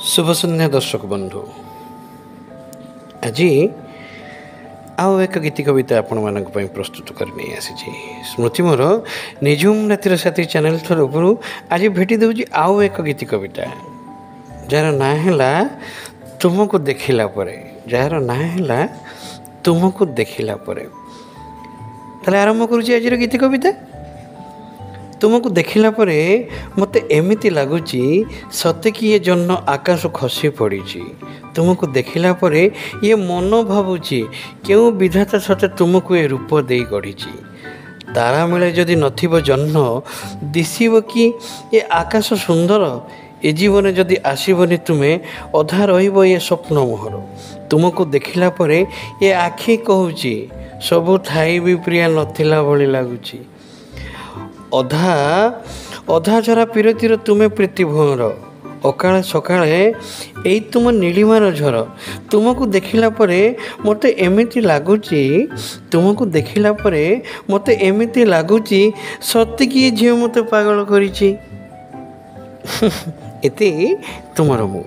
शुभ सन्ध्या दर्शक बंधु आज आउ एक गीति कविता आपण मानक पई प्रस्तुत करनी आसी स्मृति मोर निझुम रातिर साथी चैनल तरफ आज भेटी दूची आउ एक गीति कविता जार ना है तुमको देखिला परे जार ना है तुमको देखिला परे ताले आरंभ करुची आज गीति कविता। तुमको देखिला परे मते एमिति लागुची सते कि ये जन्न आकाश खसी पड़ी। तुमको देखिला परे ये मन भावुची क्यों विधाता सते तुमको ये रूप दे गढ़ी। तारा मिले जदि नथिबो जन्न दिसिबो कि ये आकाश सुंदर। ए जीवन जदि आसीबनी तुमे अधा रहिबो ये स्वप्न मोहर। तुमको देखिला परे ये आखि कहूची सबु थाई भी प्रिया नथिला भली लागुची। अधा अधा झरा पीरतीर तुमे प्रीति भंवर अकाले सकाळे एई तुम नीलिमार झर। तुमको देखिला परे मते एमिति लागुची तुमको देखिला परे मते एमिति लागुची सत्य कि झियो मते पागल करिची। एते तुमर मु।